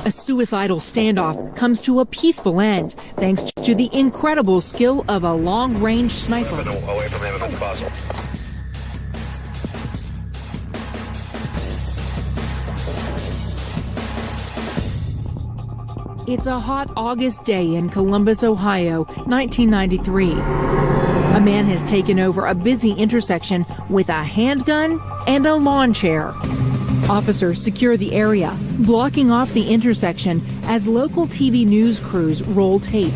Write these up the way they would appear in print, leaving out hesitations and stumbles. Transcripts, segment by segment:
A suicidal standoff comes to a peaceful end thanks to the incredible skill of a long-range sniper. Away from him if it's possible. It's a hot August day in Columbus, Ohio, 1993. A man has taken over a busy intersection with a handgun and a lawn chair. Officers secure the area, blocking off the intersection as local TV news crews roll tape.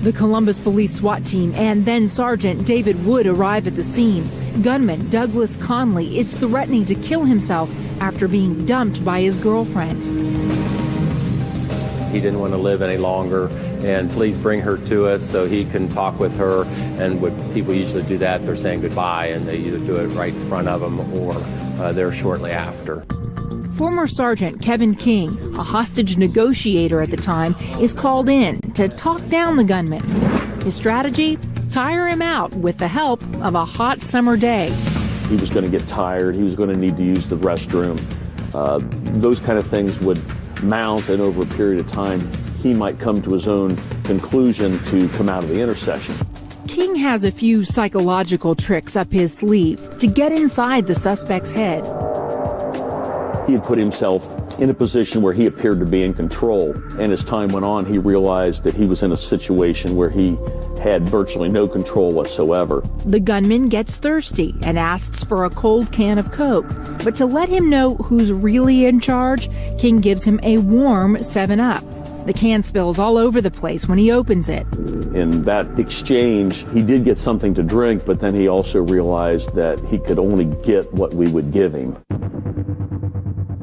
The Columbus Police SWAT team and then Sergeant David Wood arrive at the scene. Gunman Douglas Conley is threatening to kill himself after being dumped by his girlfriend. He didn't want to live any longer, and please bring her to us so he can talk with her. And what people usually do that, they're saying goodbye, and they either do it right in front of him or there shortly after. Former Sergeant Kevin King, a hostage negotiator at the time, is called in to talk down the gunman. His strategy? Tire him out with the help of a hot summer day. He was going to get tired. He was going to need to use the restroom. Those kind of things would mount, and over a period of time, he might come to his own conclusion to come out of the intersection. King has a few psychological tricks up his sleeve to get inside the suspect's head. He had put himself in a position where he appeared to be in control, and as time went on, he realized that he was in a situation where he had virtually no control whatsoever. The gunman gets thirsty and asks for a cold can of Coke, but to let him know who's really in charge, King gives him a warm 7-Up. The can spills all over the place when he opens it. In that exchange, he did get something to drink, but then he also realized that he could only get what we would give him.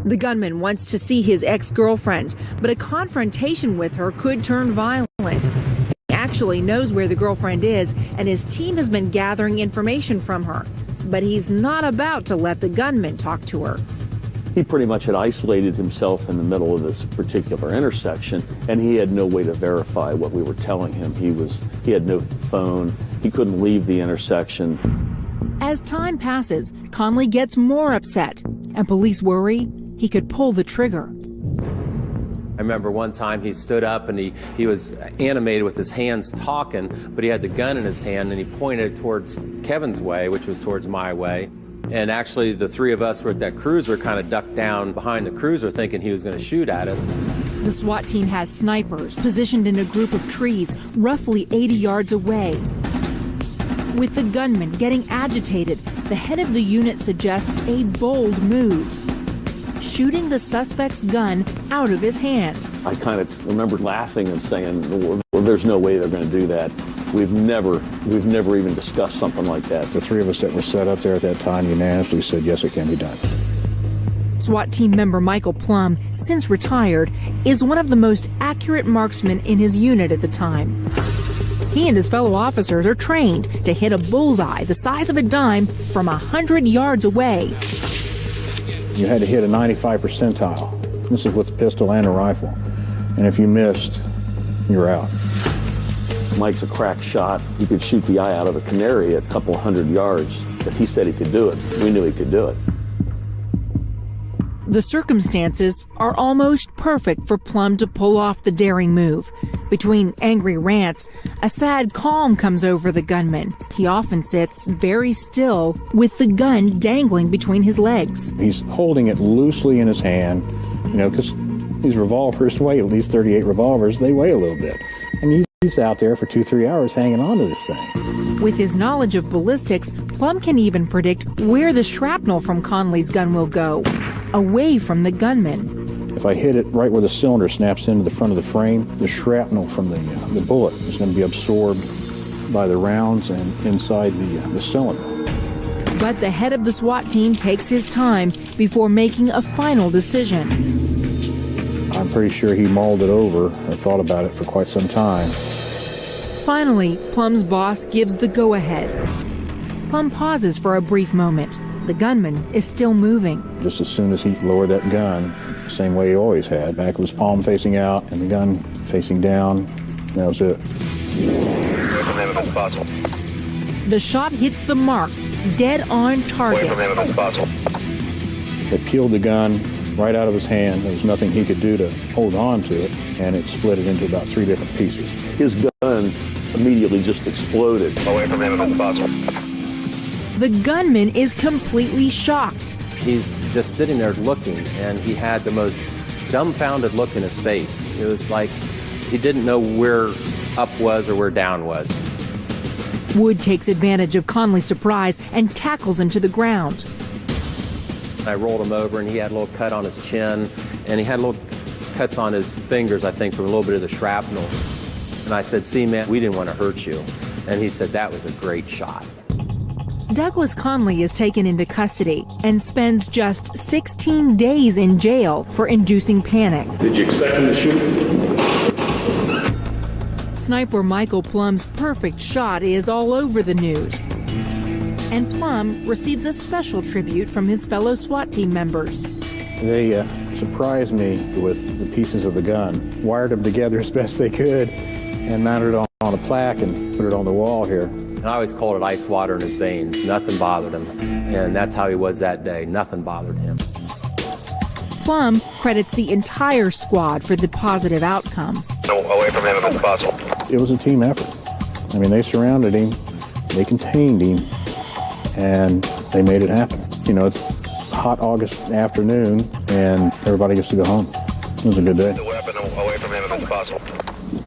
The gunman wants to see his ex-girlfriend, but a confrontation with her could turn violent. He actually knows where the girlfriend is, and his team has been gathering information from her. But he's not about to let the gunman talk to her. He pretty much had isolated himself in the middle of this particular intersection, and he had no way to verify what we were telling him. He had no phone. He couldn't leave the intersection. As time passes, Conley gets more upset, and police worry he could pull the trigger. I remember one time he stood up and he was animated with his hands talking, but he had the gun in his hand and he pointed towards Kevin's way, which was towards my way. And actually the three of us were at that cruiser kind of ducked down behind the cruiser thinking he was going to shoot at us. The SWAT team has snipers positioned in a group of trees roughly 80 yards away. With the gunman getting agitated, the head of the unit suggests a bold move: shooting the suspect's gun out of his hand. I kind of remember laughing and saying, well, there's no way they're going to do that. We've never even discussed something like that. The three of us that were set up there at that time unanimously said, yes, it can be done. SWAT team member Mike Plumb, since retired, is one of the most accurate marksmen in his unit at the time. He and his fellow officers are trained to hit a bullseye the size of a dime from 100 yards away. You had to hit a 95 percentile. This is with a pistol and a rifle. And if you missed, you're out. Mike's a crack shot. He could shoot the eye out of a canary at a couple 100 yards. If he said he could do it, we knew he could do it. The circumstances are almost perfect for Plumb to pull off the daring move. Between angry rants, a sad calm comes over the gunman. He often sits very still with the gun dangling between his legs. He's holding it loosely in his hand, because these revolvers weigh, at least 38 revolvers, they weigh a little bit. And he's out there for 2-3 hours hanging on to this thing. With his knowledge of ballistics, Plumb can even predict where the shrapnel from Conley's gun will go, away from the gunman. If I hit it right where the cylinder snaps into the front of the frame, the shrapnel from the bullet is going to be absorbed by the rounds and inside the cylinder. But the head of the SWAT team takes his time before making a final decision. I'm pretty sure he mulled it over or thought about it for quite some time. Finally, Plumb's boss gives the go-ahead. Plumb pauses for a brief moment. The gunman is still moving. Just as soon as he lowered that gun, the same way he always had, back of his palm facing out and the gun facing down, that was it. The shot hits the mark, dead on target. They peeled the gun, right out of his hand. There was nothing he could do to hold on to it, and it split it into about 3 different pieces. His gun immediately just exploded. Away from him if it's possible. The gunman is completely shocked. He's just sitting there looking, and he had the most dumbfounded look in his face. It was like he didn't know where up was or where down was. Wood takes advantage of Conley's surprise and tackles him to the ground. I rolled him over, and he had a little cut on his chin, and he had little cuts on his fingers, I think, from a little bit of the shrapnel. And I said, "See, man, we didn't want to hurt you." And he said, "That was a great shot." Douglas Conley is taken into custody and spends just 16 days in jail for inducing panic. Did you expect him to shoot? Sniper Michael Plumb's perfect shot is all over the news. And Plumb receives a special tribute from his fellow SWAT team members. They surprised me with the pieces of the gun, wired them together as best they could, and mounted it on a plaque and put it on the wall here. And I always called it ice water in his veins. Nothing bothered him. And that's how he was that day. Nothing bothered him. Plumb credits the entire squad for the positive outcome. No, away from him if it's possible. It was a team effort. I mean, they surrounded him, they contained him, and they made it happen. You know, it's a hot August afternoon, and everybody gets to go home. It was a good day. The weapon away from him if it's possible.